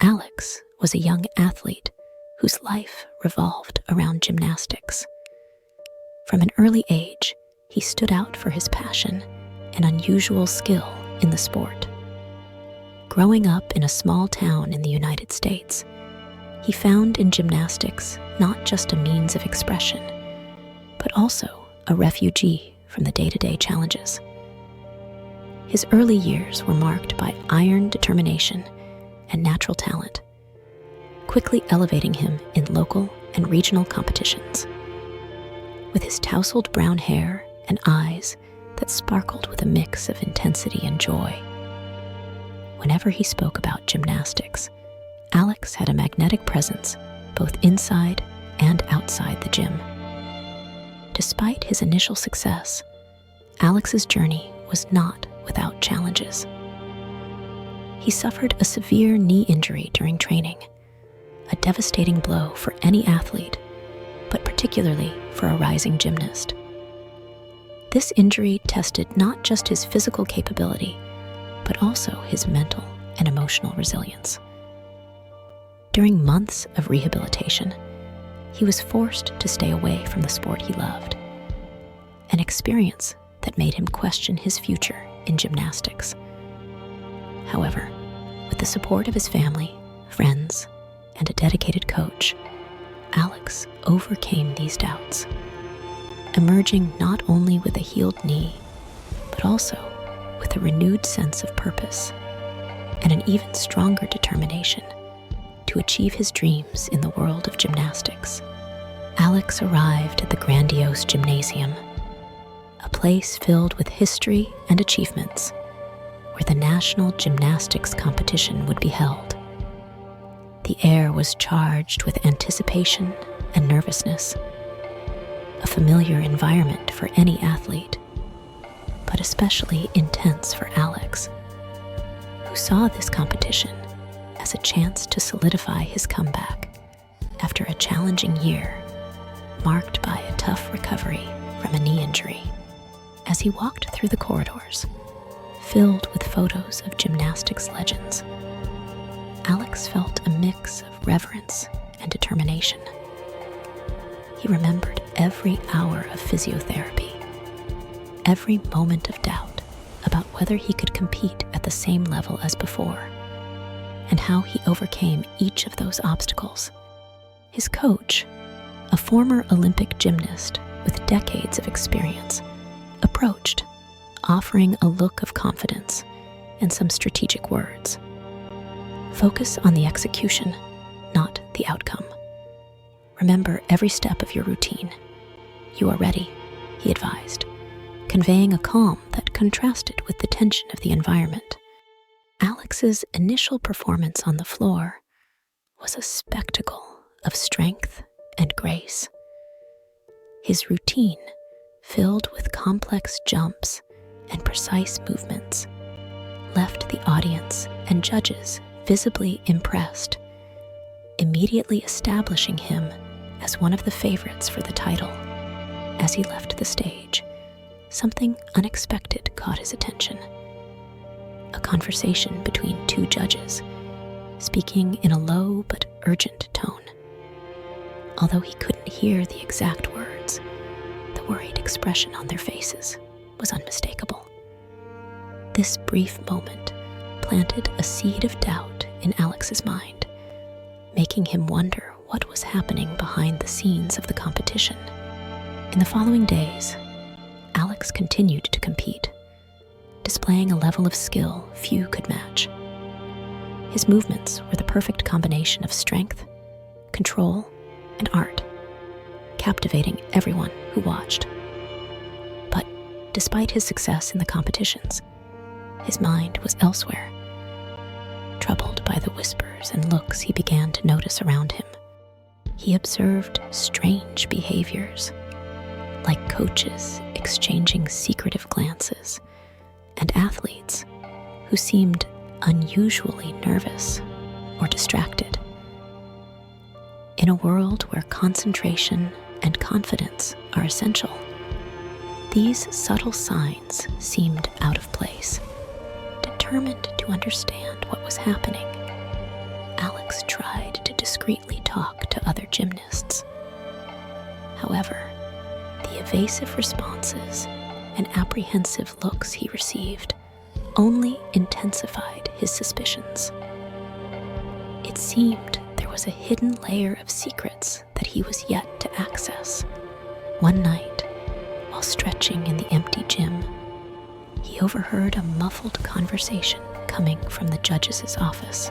Alex was a young athlete whose life revolved around gymnastics. From an early age, he stood out for his passion and unusual skill in the sport. Growing up in a small town in the United States, he found in gymnastics not just a means of expression, but also a refugee from the day-to-day challenges. His early years were marked by iron determination and natural talent, quickly elevating him in local and regional competitions. With his tousled brown hair and eyes that sparkled with a mix of intensity and joy. Whenever he spoke about gymnastics, Alex had a magnetic presence both inside and outside the gym. Despite his initial success, Alex's journey was not without challenges. He suffered a severe knee injury during training, a devastating blow for any athlete, but particularly for a rising gymnast. This injury tested not just his physical capability, but also his mental and emotional resilience. During months of rehabilitation, he was forced to stay away from the sport he loved, an experience that made him question his future in gymnastics. However, with the support of his family, friends, and a dedicated coach, Alex overcame these doubts, emerging not only with a healed knee, but also with a renewed sense of purpose and an even stronger determination to achieve his dreams in the world of gymnastics. Alex arrived at the grandiose gymnasium, a place filled with history and achievements, where the national gymnastics competition would be held. The air was charged with anticipation and nervousness, a familiar environment for any athlete, but especially intense for Alex, who saw this competition as a chance to solidify his comeback after a challenging year marked by a tough recovery from a knee injury. As he walked through the corridors, filled with photos of gymnastics legends, Alex felt a mix of reverence and determination. He remembered every hour of physiotherapy, every moment of doubt about whether he could compete at the same level as before, and how he overcame each of those obstacles. His coach, a former Olympic gymnast with decades of experience, approached, offering a look of confidence and some strategic words. Focus on the execution, not the outcome. Remember every step of your routine. You are ready, he advised, conveying a calm that contrasted with the tension of the environment. Alex's initial performance on the floor was a spectacle of strength and grace. His routine, filled with complex jumps and precise movements, left the audience and judges visibly impressed, immediately establishing him as one of the favorites for the title. As he left the stage, something unexpected caught his attention. A conversation between two judges, speaking in a low but urgent tone. Although he couldn't hear the exact words, the worried expression on their faces was unmistakable. This brief moment planted a seed of doubt in Alex's mind, making him wonder what was happening behind the scenes of the competition. In the following days, Alex continued to compete, displaying a level of skill few could match. His movements were the perfect combination of strength, control, and art, captivating everyone who watched. But despite his success in the competitions, his mind was elsewhere, troubled by the whispers and looks he began to notice around him. He observed strange behaviors, like coaches exchanging secretive glances, and athletes who seemed unusually nervous or distracted. In a world where concentration and confidence are essential, these subtle signs seemed out of place. Determined to understand what was happening, Alex tried to discreetly talk to other gymnasts. However, the evasive responses and apprehensive looks he received only intensified his suspicions. It seemed there was a hidden layer of secrets that he was yet to access. One night, while stretching in the empty gym, he overheard a muffled conversation coming from the judge's office.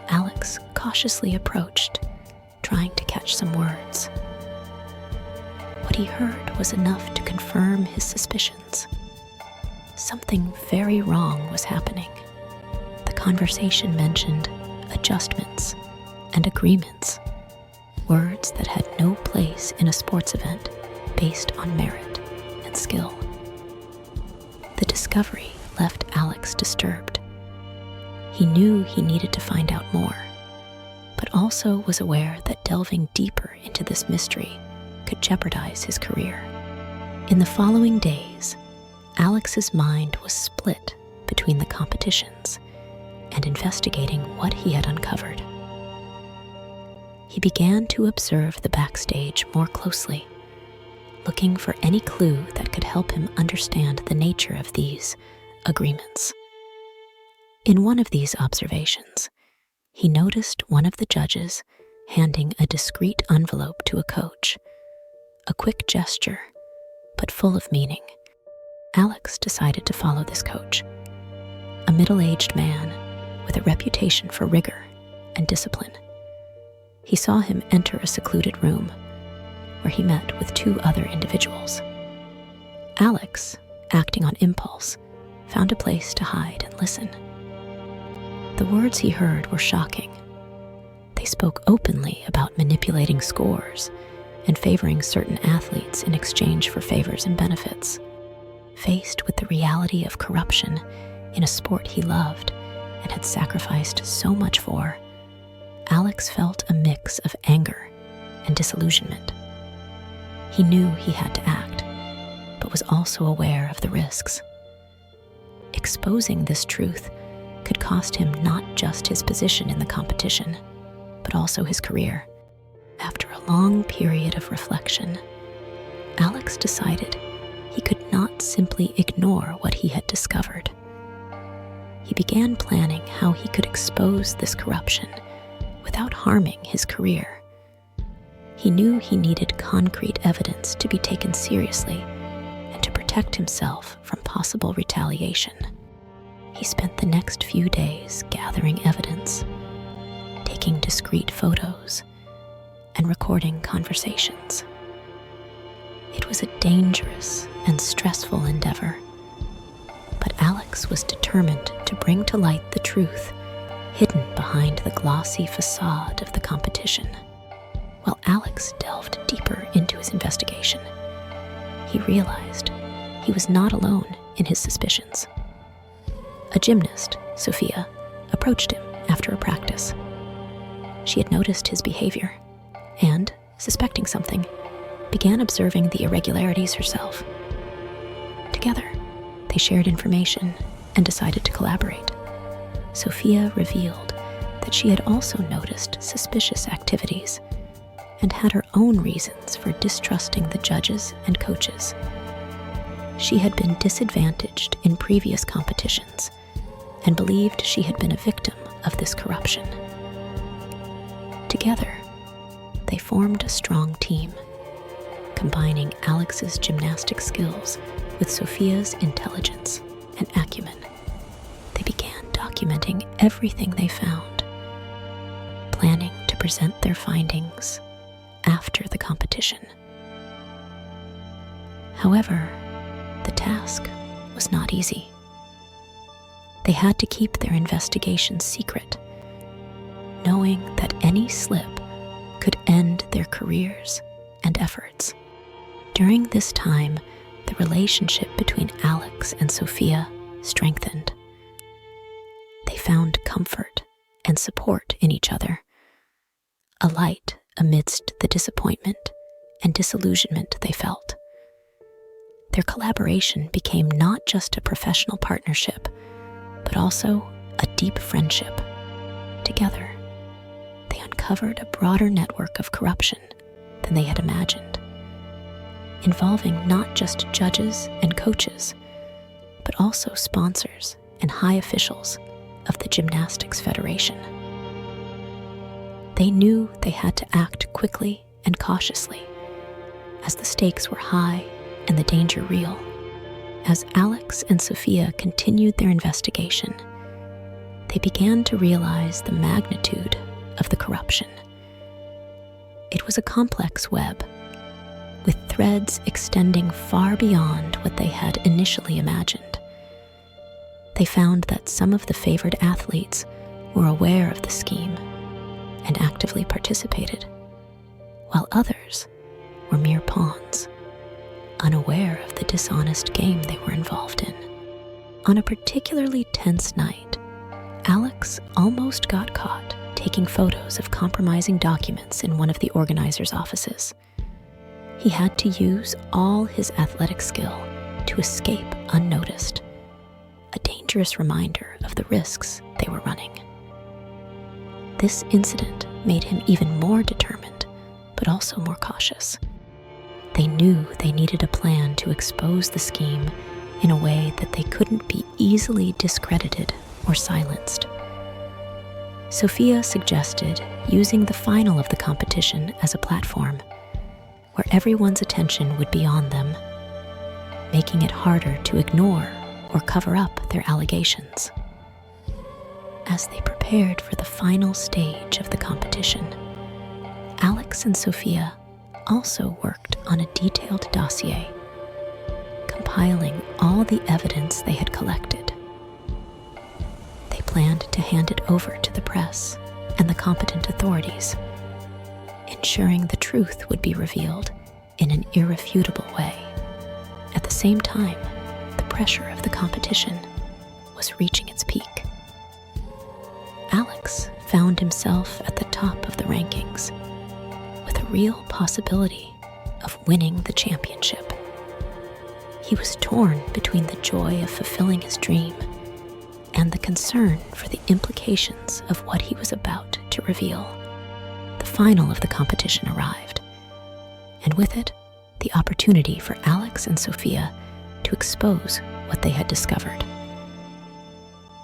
Alex cautiously approached, trying to catch some words. What he heard was enough to confirm his suspicions. Something very wrong was happening. The conversation mentioned adjustments and agreements, words that had no place in a sports event based on merit and skill. The discovery left Alex disturbed. He knew he needed to find out more, but also was aware that delving deeper into this mystery could jeopardize his career. In the following days, Alex's mind was split between the competitions and investigating what he had uncovered. He began to observe the backstage more closely, looking for any clue that could help him understand the nature of these agreements. In one of these observations, he noticed one of the judges handing a discreet envelope to a coach, a quick gesture, but full of meaning. Alex decided to follow this coach, a middle-aged man with a reputation for rigor and discipline. He saw him enter a secluded room where he met with two other individuals. Alex, acting on impulse, found a place to hide and listen. The words he heard were shocking. They spoke openly about manipulating scores and favoring certain athletes in exchange for favors and benefits. Faced with the reality of corruption in a sport he loved and had sacrificed so much for, Alex felt a mix of anger and disillusionment. He knew he had to act, but was also aware of the risks. Exposing this truth could cost him not just his position in the competition, but also his career. After a long period of reflection, Alex decided he could not simply ignore what he had discovered. He began planning how he could expose this corruption without harming his career. He knew he needed concrete evidence to be taken seriously and to protect himself from possible retaliation. He spent the next few days gathering evidence, taking discreet photos, and recording conversations. It was a dangerous and stressful endeavor, but Alex was determined to bring to light the truth hidden behind the glossy facade of the competition. While Alex delved deeper into his investigation, he realized he was not alone in his suspicions. A gymnast, Sophia, approached him after a practice. She had noticed his behavior and, suspecting something, began observing the irregularities herself. Together, they shared information and decided to collaborate. Sophia revealed that she had also noticed suspicious activities and had her own reasons for distrusting the judges and coaches. She had been disadvantaged in previous competitions and believed she had been a victim of this corruption. Together, they formed a strong team, combining Alex's gymnastic skills with Sophia's intelligence and acumen. They began documenting everything they found, planning to present their findings after the competition. However, the task was not easy. They had to keep their investigation secret, knowing that any slip could end their careers and efforts. During this time, the relationship between Alex and Sophia strengthened. They found comfort and support in each other, a light amidst the disappointment and disillusionment they felt. Their collaboration became not just a professional partnership, but also a deep friendship. together, they uncovered a broader network of corruption than they had imagined, involving not just judges and coaches, but also sponsors and high officials of the Gymnastics Federation. They knew they had to act quickly and cautiously, as the stakes were high and the danger real. As Alex and Sophia continued their investigation, they began to realize the magnitude of the corruption. It was a complex web, with threads extending far beyond what they had initially imagined. They found that some of the favored athletes were aware of the scheme and actively participated, while others were mere pawns, unaware of the dishonest game they were involved in. On a particularly tense night, Alex almost got caught taking photos of compromising documents in one of the organizers' offices. He had to use all his athletic skill to escape unnoticed, a dangerous reminder of the risks they were running. This incident made him even more determined, but also more cautious. They knew they needed a plan to expose the scheme in a way that they couldn't be easily discredited or silenced. Sophia suggested using the final of the competition as a platform where everyone's attention would be on them, making it harder to ignore or cover up their allegations. As they prepared for the final stage of the competition, Alex and Sophia also worked on a detailed dossier, compiling all the evidence they had collected. They planned to hand it over to the press and the competent authorities, ensuring the truth would be revealed in an irrefutable way. At the same time, the pressure of the competition was reaching its peak. Alex found himself at the top of the rankings, with a real possibility of winning the championship. He was torn between the joy of fulfilling his dream and the concern for the implications of what he was about to reveal. The final of the competition arrived, and with it, the opportunity for Alex and Sophia to expose what they had discovered.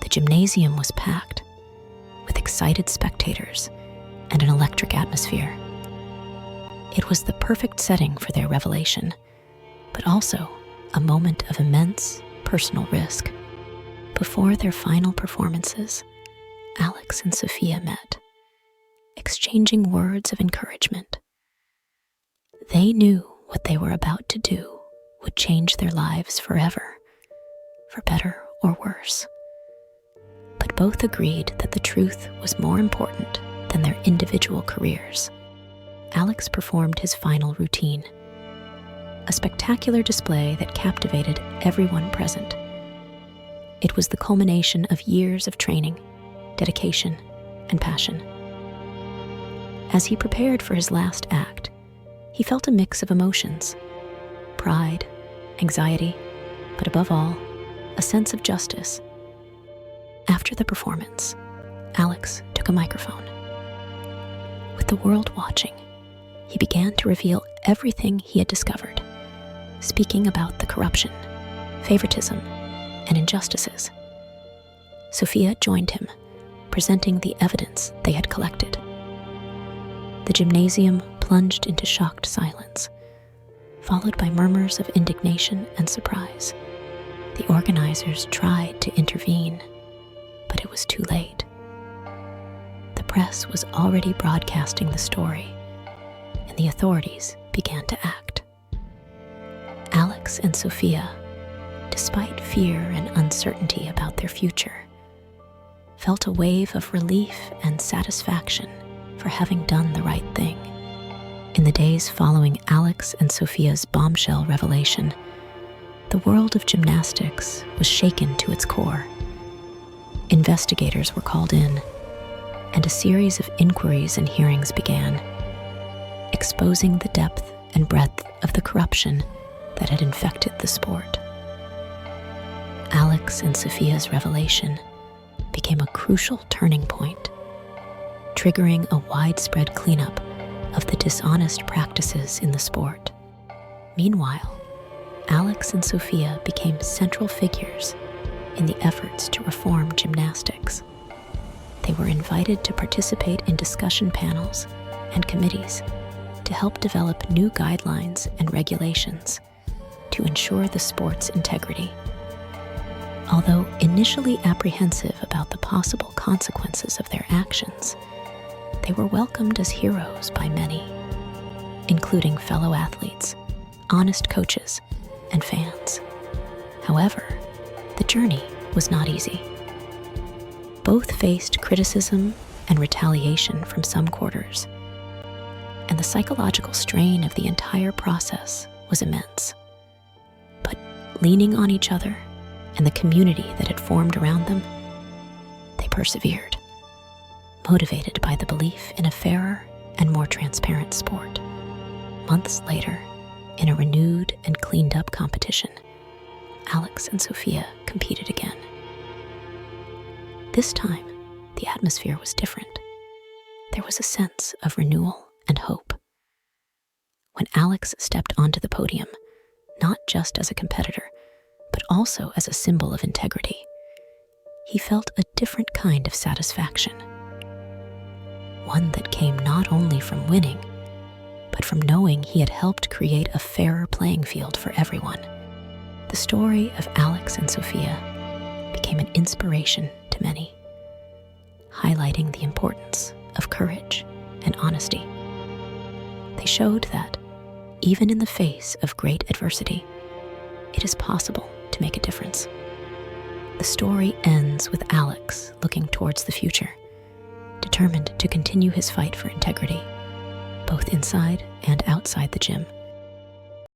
The gymnasium was packed, with excited spectators and an electric atmosphere. It was the perfect setting for their revelation, but also a moment of immense personal risk. Before their final performances, Alex and Sophia met, exchanging words of encouragement. They knew what they were about to do would change their lives forever, for better or worse. But both agreed that the truth was more important than their individual careers. Alex performed his final routine, a spectacular display that captivated everyone present. It was the culmination of years of training, dedication, and passion. As he prepared for his last act, he felt a mix of emotions: pride, anxiety, but above all, a sense of justice. After the performance, Alex took a microphone. With the world watching, he began to reveal everything he had discovered, speaking about the corruption, favoritism, and injustices. Sophia joined him, presenting the evidence they had collected. The gymnasium plunged into shocked silence, followed by murmurs of indignation and surprise. The organizers tried to intervene, but it was too late. The press was already broadcasting the story, and the authorities began to act. Alex and Sophia, despite fear and uncertainty about their future, felt a wave of relief and satisfaction for having done the right thing. In the days following Alex and Sophia's bombshell revelation, the world of gymnastics was shaken to its core. Investigators were called in, and a series of inquiries and hearings began, exposing the depth and breadth of the corruption that had infected the sport. Alex and Sophia's revelation became a crucial turning point triggering a widespread cleanup of the dishonest practices in the sport. Meanwhile, Alex and Sophia became central figures in the efforts to reform gymnastics. They were invited to participate in discussion panels and committees to help develop new guidelines and regulations to ensure the sport's integrity. Although initially apprehensive about the possible consequences of their actions, they were welcomed as heroes by many, including fellow athletes, honest coaches, and fans. However, the journey was not easy. Both faced criticism and retaliation from some quarters, and the psychological strain of the entire process was immense. But leaning on each other and the community that had formed around them, they persevered, motivated by the belief in a fairer and more transparent sport. Months later, in a renewed and cleaned-up competition, Alex and Sophia competed again. This time, the atmosphere was different. There was a sense of renewal and hope. When Alex stepped onto the podium, not just as a competitor, but also as a symbol of integrity, he felt a different kind of satisfaction. One that came not only from winning, but from knowing he had helped create a fairer playing field for everyone. The story of Alex and Sophia became an inspiration to many, highlighting the importance of courage and honesty. They showed that, even in the face of great adversity, it is possible to make a difference. The story ends with Alex looking towards the future, determined to continue his fight for integrity, both inside and outside the gym.